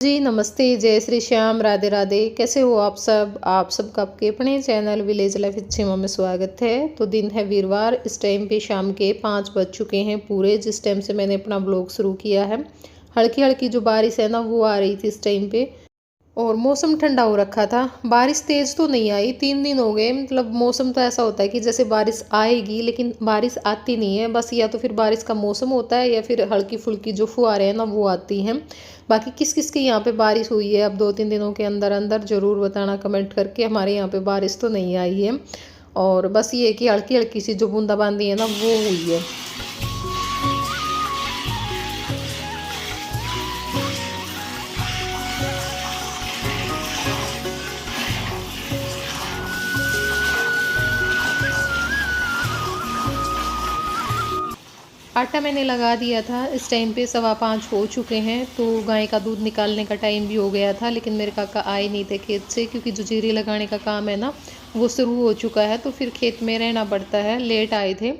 जी नमस्ते, जय श्री श्याम, राधे राधे। कैसे हो आप सबका आपके अपने चैनल विलेज लाइफ अच्छे में स्वागत है। तो दिन है वीरवार, इस टाइम पे शाम के 5 बज चुके हैं पूरे, जिस टाइम से मैंने अपना ब्लॉग शुरू किया है। हल्की हल्की जो बारिश है ना वो आ रही थी इस टाइम पे, और मौसम ठंडा हो रखा था। बारिश तेज़ तो नहीं आई, 3 दिन हो गए। मतलब मौसम तो ऐसा होता है कि जैसे बारिश आएगी लेकिन बारिश आती नहीं है। बस या तो फिर बारिश का मौसम होता है या फिर हल्की फुल्की जो फुहारें हैं ना वो आती हैं। बाकी किस किस के यहाँ पे बारिश हुई है अब 2-3 दिनों के अंदर अंदर ज़रूर बताना कमेंट करके। हमारे यहाँ पे बारिश तो नहीं आई है, और बस ये कि हल्की हल्की सी जो बूंदाबांदी है ना वो हुई है। आटा मैंने लगा दिया था। इस टाइम पे 5:15 हो चुके हैं, तो गाय का दूध निकालने का टाइम भी हो गया था। लेकिन मेरे काका आए नहीं थे खेत से, क्योंकि जो जीरी लगाने का काम है ना वो शुरू हो चुका है, तो फिर खेत में रहना पड़ता है। लेट आए थे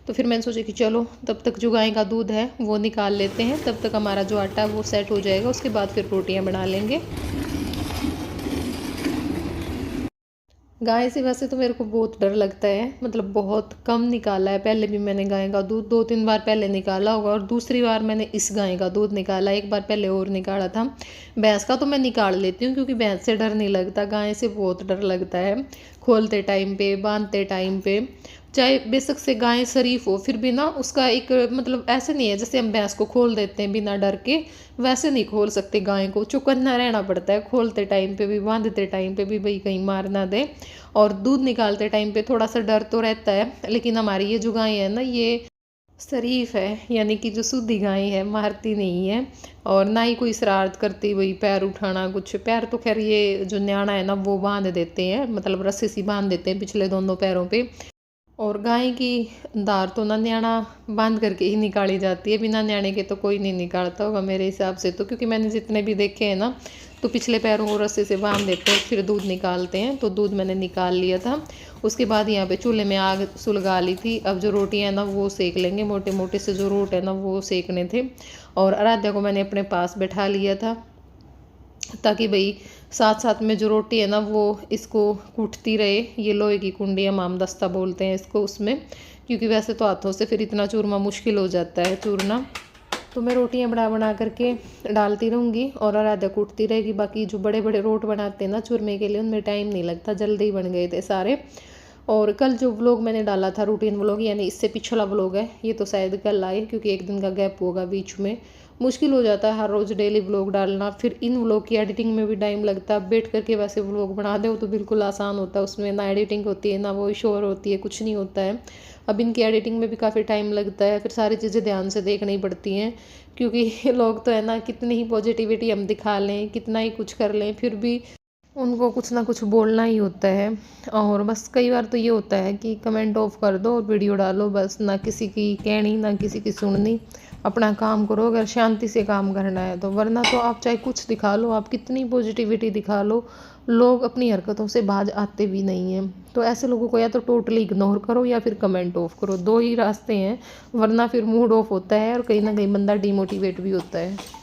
तो फिर मैंने सोचा कि चलो तब तक जो गाय का दूध है वो निकाल लेते हैं, तब तक हमारा जो आटा है वो सेट हो जाएगा। उसके बाद फिर रोटियाँ बना लेंगे। गाय से वैसे तो मेरे को बहुत डर लगता है, मतलब बहुत कम निकाला है। पहले भी मैंने गाय का दूध 2-3 बार पहले निकाला होगा, और दूसरी बार मैंने इस गाय का दूध निकाला। एक बार पहले और निकाला था। भैंस का तो मैं निकाल लेती हूँ, क्योंकि भैंस से डर नहीं लगता, गाय से बहुत डर लगता है। खोलते टाइम पे, बांधते टाइम पे, चाहे बेशक से गाय शरीफ हो, फिर भी ना उसका एक मतलब ऐसे नहीं है जैसे हम भैंस को खोल देते हैं बिना डर के, वैसे नहीं खोल सकते। गाय को चौकन्ना रहना पड़ता है, खोलते टाइम पे भी बांधते टाइम पे भी, भाई कहीं मार ना दे। और दूध निकालते टाइम पे थोड़ा सा डर तो रहता है। लेकिन हमारी ये जो गाय है ना ये शरीफ है, यानी कि जो शुद्ध गाय है, मारती नहीं है और ना ही कोई शरारत करती, वही पैर उठाना कुछ। पैर तो खैर ये जो न्याणा है ना वो बांध देते हैं, मतलब रस्सी सी बांध देते हैं पिछले दोनों पैरों पे। और गाय की दार तो ना न्याणा बांध करके ही निकाली जाती है, बिना न्याणे के तो कोई नहीं निकालता होगा मेरे हिसाब से तो। क्योंकि मैंने जितने भी देखे हैं ना तो पिछले पैरों को रस्से से बांध देते हैं फिर दूध निकालते हैं। तो दूध मैंने निकाल लिया था। उसके बाद यहाँ पे चूल्हे में आग सुलगा ली थी। अब जो रोटियाँ हैं ना वो सेक लेंगे, मोटे मोटे से जो रोट है ना वो सेकने थे। और आराध्या को मैंने अपने पास बैठा लिया था, ताकि भाई साथ साथ में जो रोटी है ना वो इसको कूटती रहे। ये लोहे की कुंडी हम दस्ता बोलते हैं इसको उसमें, क्योंकि वैसे तो हाथों से फिर इतना चूरमा मुश्किल हो जाता है चूरना। तो मैं रोटियां बना बना करके डालती रहूँगी और आराध्या कूटती रहेगी। बाकी जो बड़े बड़े रोट बनाते हैं ना चूरमे के लिए, उनमें टाइम नहीं लगता, जल्दी बन गए थे सारे। और कल जो व्लॉग मैंने डाला था रूटीन व्लॉग, यानी इससे पिछला व्लॉग है ये, तो शायद कल आए, क्योंकि एक दिन का गैप होगा बीच में। मुश्किल हो जाता है हर रोज़ डेली व्लॉग डालना, फिर इन व्लॉग की एडिटिंग में भी टाइम लगता है। बैठ करके वैसे व्लॉग बना दो तो बिल्कुल आसान होता है, उसमें ना एडिटिंग होती है ना वॉइस ओवर होती है, कुछ नहीं होता है। अब इनकी एडिटिंग में भी काफ़ी टाइम लगता है, फिर सारी चीज़ें ध्यान से देखनी पड़ती हैं। क्योंकि लोग तो है ना, कितनी ही पॉजिटिविटी हम दिखा लें, कितना ही कुछ कर लें, फिर भी उनको कुछ ना कुछ बोलना ही होता है। और बस कई बार तो ये होता है कि कमेंट ऑफ कर दो और वीडियो डालो, बस ना किसी की कहनी ना किसी की सुननी। अपना काम करो अगर शांति से काम करना है तो, वरना तो आप चाहे कुछ दिखा लो, आप कितनी पॉजिटिविटी दिखा लो, लोग अपनी हरकतों से बाज आते भी नहीं हैं। तो ऐसे लोगों को या तो टोटली इग्नोर करो या फिर कमेंट ऑफ करो, दो ही रास्ते हैं। वरना फिर मूड ऑफ होता है और कहीं ना कहीं बंदा डिमोटिवेट भी होता है।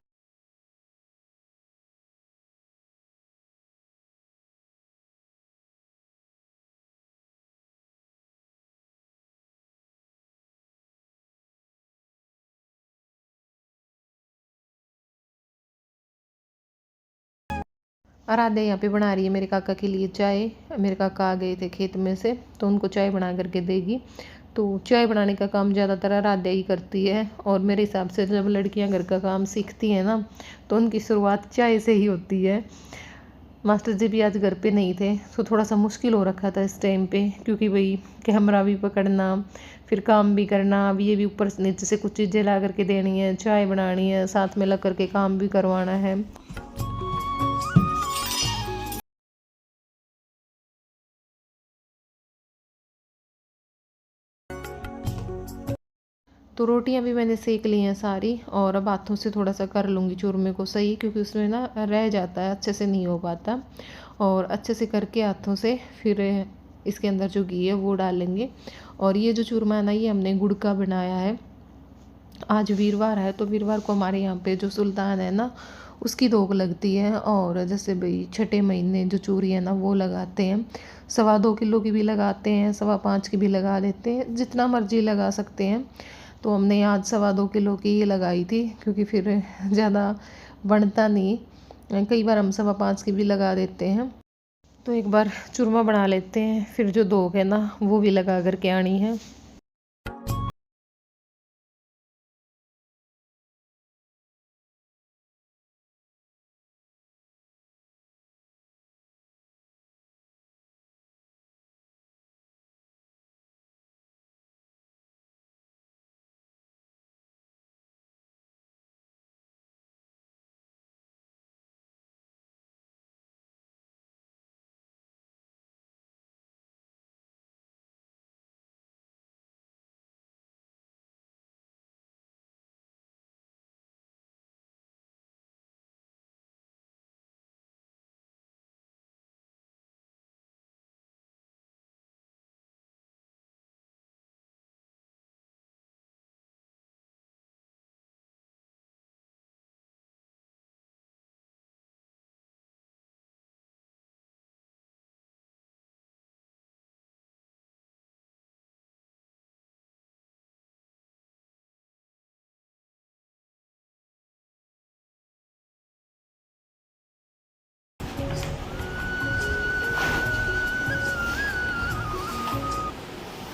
आराध्या यहाँ पे बना रही है मेरे काका के लिए चाय। मेरे काका आ गए थे खेत में से, तो उनको चाय बना करके देगी। तो चाय बनाने का काम ज़्यादातर आराध्या ही करती है। और मेरे हिसाब से जब लड़कियाँ घर का काम सीखती हैं ना तो उनकी शुरुआत चाय से ही होती है। मास्टर जी भी आज घर पे नहीं थे, तो थोड़ा सा मुश्किल हो रखा था इस टाइम पे, क्योंकि भाई कैमरा भी पकड़ना, फिर काम भी करना। अब ये भी ऊपर नीचे से कुछ चीज़ें ला करके देनी है, चाय बनानी है, साथ में लग करके काम भी करवाना है। तो रोटियां भी मैंने सेक ली हैं सारी, और अब हाथों से थोड़ा सा कर लूँगी चूरमे को सही, क्योंकि उसमें ना रह जाता है, अच्छे से नहीं हो पाता। और अच्छे से करके हाथों से फिर इसके अंदर जो घी है वो डालेंगे। और ये जो चूरमा है ना ये हमने गुड़ का बनाया है। आज वीरवार है, तो वीरवार को हमारे यहाँ पे जो सुल्तान है ना उसकी दोग लगती है। और जैसे भाई छठे महीने जो चूड़ी है ना वो लगाते हैं, 2.25 किलो की भी लगाते हैं, 5.25 की भी लगा देते हैं, जितना मर्जी लगा सकते हैं। तो हमने आज 2.25 किलो की ही लगाई थी, क्योंकि फिर ज़्यादा बनता नहीं। कई बार हम 5.25 की भी लगा देते हैं। तो एक बार चूरमा बना लेते हैं, फिर जो दोग है ना वो भी लगा करके आनी है।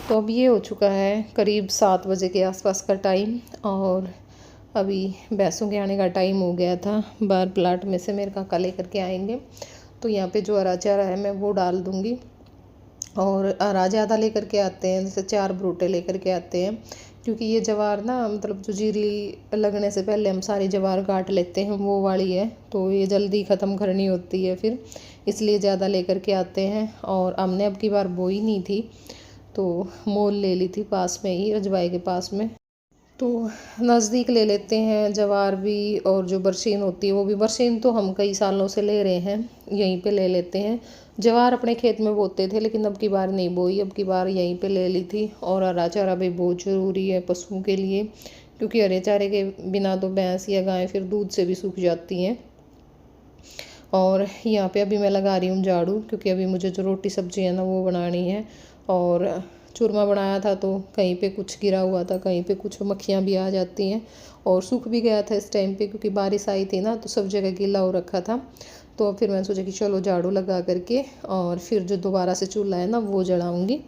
तो अब ये हो चुका है करीब 7 बजे के आसपास का टाइम, और अभी भैंसों के आने का टाइम हो गया था। बाहर प्लाट में से मेरे काका लेकर के आएंगे, तो यहाँ पे जो हरा चारा है मैं वो डाल दूँगी। और हरा ज़्यादा लेकर के आते हैं, जैसे 4 बरूटे लेकर के आते हैं, क्योंकि ये ज्वार ना मतलब जो जीरी लगने से पहले हम सारी ज्वार काट लेते हैं वो वाली है, तो ये जल्दी ख़त्म करनी होती है फिर, इसलिए ज़्यादा लेकर के आते हैं। और हमने अब की बार बोई नहीं थी, तो मोल ले ली थी पास में ही, रजवाई के पास में। तो नज़दीक ले लेते हैं ज्वार भी, और जो बरसीन होती है वो भी। बरसीन तो हम कई सालों से ले रहे हैं, यहीं पे ले लेते हैं। ज्वार अपने खेत में बोते थे, लेकिन अब की बार नहीं बोई, अब की बार यहीं पे ले ली थी। और हरा चारा भी बहुत ज़रूरी है पशुओं के लिए, क्योंकि हरे चारे के बिना तो भैंस या गाय फिर दूध से भी सूख जाती हैं। और यहाँ पे अभी मैं लगा रही हूँ झाड़ू, क्योंकि अभी मुझे जो रोटी सब्जी है ना वो बनानी है। और चूरमा बनाया था तो कहीं पे कुछ गिरा हुआ था, कहीं पे कुछ मक्खियाँ भी आ जाती हैं, और सूख भी गया था इस टाइम पे, क्योंकि बारिश आई थी ना तो सब जगह गीला हो रखा था। तो फिर मैंने सोचा कि चलो झाड़ू लगा करके और फिर जो दोबारा से चूल्हा है ना वो जलाऊँगी।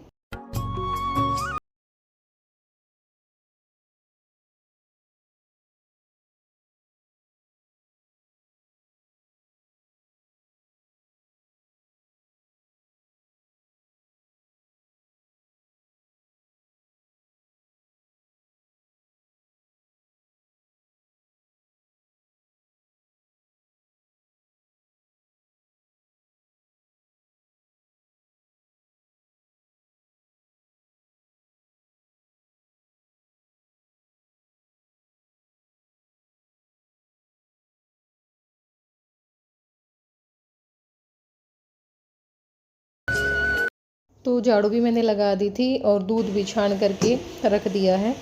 तो झाड़ू भी मैंने लगा दी थी और दूध भी छान करके रख दिया है।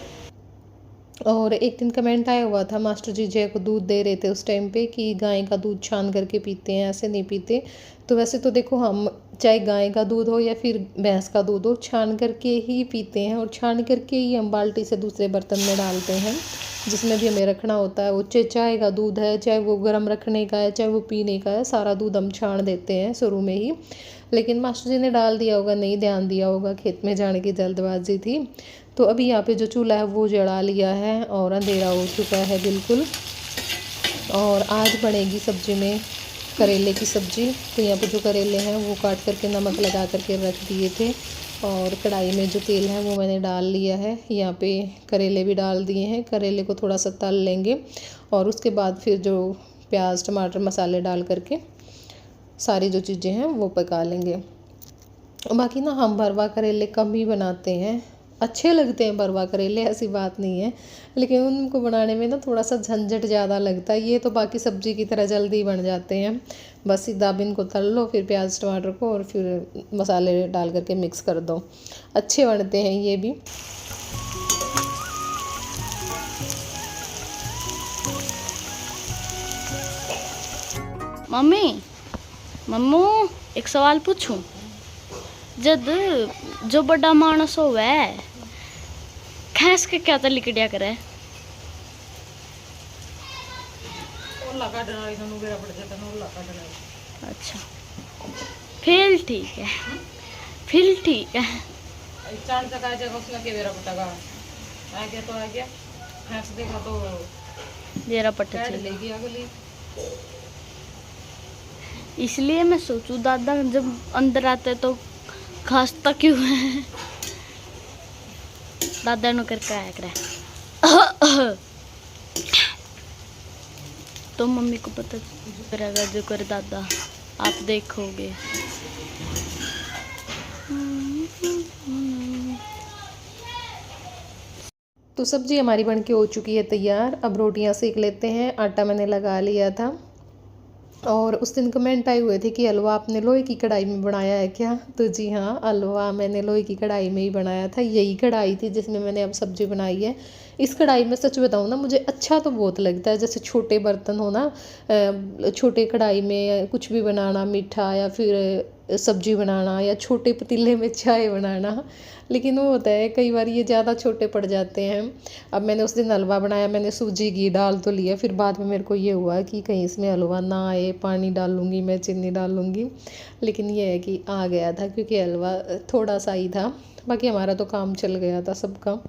और एक दिन कमेंट आया हुआ था, मास्टर जी जय को दूध दे रहे थे उस टाइम पे, कि गाय का दूध छान करके पीते हैं, ऐसे नहीं पीते। तो वैसे तो देखो, हम चाहे गाय का दूध हो या फिर भैंस का दूध हो, छान करके ही पीते हैं, और छान करके ही हम बाल्टी से दूसरे बर्तन में डालते हैं जिसमें भी हमें रखना होता है। वो चाय का दूध है, चाहे वो गर्म रखने का है, चाहे वो पीने का है, सारा दूध हम छान देते हैं शुरू में ही। लेकिन मास्टर जी ने डाल दिया होगा, नहीं ध्यान दिया होगा, खेत में जाने की जल्दबाजी थी। तो अभी यहाँ पे जो चूल्हा है वो जला लिया है, और अंधेरा हो चुका है बिल्कुल। और आज बनेगी सब्जी में करेले की सब्ज़ी। तो यहाँ पे जो करेले हैं वो काट करके नमक लगा करके रख दिए थे, और कढ़ाई में जो तेल है वो मैंने डाल लिया है। यहाँ पे करेले भी डाल दिए हैं, करेले को थोड़ा सा तल लेंगे, और उसके बाद फिर जो प्याज टमाटर मसाले डाल करके सारी जो चीज़ें हैं वो पका लेंगे। बाकी ना हम भरवा करेले कम ही बनाते हैं, अच्छे लगते हैं भरवा करेले, ऐसी बात नहीं है, लेकिन उनको बनाने में ना थोड़ा सा झंझट ज़्यादा लगता है। ये तो बाकी सब्ज़ी की तरह जल्दी बन जाते हैं, बस सीधा बिन को तल लो, फिर प्याज टमाटर को, और फिर मसाले डाल करके मिक्स कर दो, अच्छे बनते हैं ये भी। मम्मी मम्मू एक सवाल पूछूं। जद जो बड़ा मानस होवे खैस के क्या तली कड़िया करे। अच्छा फिर ठीक है, फिर ठीक है। जरा पट्टा लेगी अगली। इसलिए मैं सोचूं दादा जब अंदर आते तो खांसता क्यों है। दादा नु करके आया करे तो मम्मी को पता करेगा जो कर दादा आप देखोगे। तो सब्ज़ी हमारी बन के हो चुकी है तैयार। अब रोटियां सेक लेते हैं। आटा मैंने लगा लिया था और उस दिन कमेंट आए हुए थे कि हलवा आपने लोहे की कढ़ाई में बनाया है क्या। तो जी हाँ, हलवा मैंने लोहे की कढ़ाई में ही बनाया था। यही कढ़ाई थी जिसमें मैंने अब सब्ज़ी बनाई है। इस कढ़ाई में सच बताऊँ ना, मुझे अच्छा तो बहुत लगता है। जैसे छोटे बर्तन हो ना, छोटे कढ़ाई में कुछ भी बनाना, मीठा या फिर सब्ज़ी बनाना, या छोटे पतीले में चाय बनाना। लेकिन वो होता है कई बार ये ज़्यादा छोटे पड़ जाते हैं। अब मैंने उस दिन हलवा बनाया, मैंने सूजी घी डाल तो लिया, फिर बाद में मेरे को ये हुआ कि कहीं इसमें हलवा ना आए, पानी डालूँगी मैं, चीनी डालूँगी। लेकिन ये है कि आ गया था क्योंकि हलवा थोड़ा सा ही था। बाकी हमारा तो काम चल गया था सबका।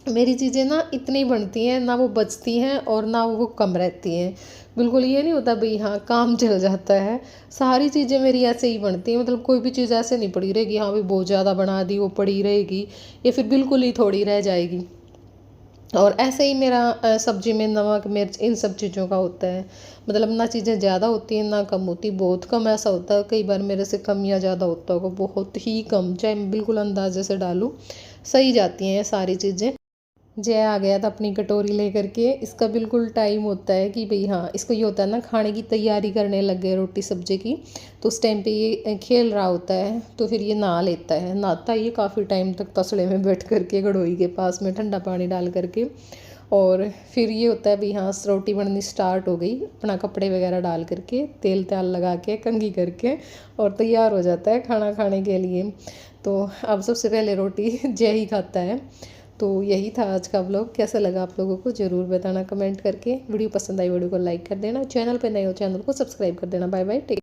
मेरी चीज़ें ना इतनी बनती हैं, ना वो बचती हैं और ना वो कम रहती हैं। बिल्कुल ये नहीं होता भाई हाँ काम चल जाता है। सारी चीज़ें मेरी ऐसे ही बनती हैं। मतलब कोई भी चीज़ ऐसे नहीं पड़ी रहेगी हाँ भाई बहुत ज़्यादा बना दी वो पड़ी रहेगी, या फिर बिल्कुल ही थोड़ी रह जाएगी। और ऐसे ही मेरा सब्ज़ी में नमक मिर्च इन सब चीज़ों का होता है। मतलब ना चीज़ें ज़्यादा होती हैं ना कम होती, बहुत कम ऐसा होता है। कई बार मेरे से कम या ज़्यादा होता होगा, बहुत ही कम, चाहे मैं बिल्कुल अंदाजे से डालूँ सही जाती हैं सारी चीज़ें। जय आ गया था अपनी कटोरी लेकर के। इसका बिल्कुल टाइम होता है कि भाई हाँ, इसको ये होता है ना खाने की तैयारी करने लग गए रोटी सब्जी की, तो उस टाइम पे ये खेल रहा होता है। तो फिर ये नहा लेता है, नहाता है ये काफ़ी टाइम तक तसड़े में बैठ करके गड़ोई के पास में ठंडा पानी डाल करके। और फिर ये होता है भाई हाँ रोटी बननी स्टार्ट हो गई, अपना कपड़े वगैरह डाल करके तेल त्याल लगा के कंघी करके और तैयार हो जाता है खाना खाने के लिए। तो अब सबसे पहले रोटी जय ही खाता है। तो यही था आज का व्लॉग। कैसा लगा आप लोगों को ज़रूर बताना कमेंट करके। वीडियो पसंद आई वीडियो को लाइक कर देना, चैनल पे नए हो चैनल को सब्सक्राइब कर देना। Bye bye, take.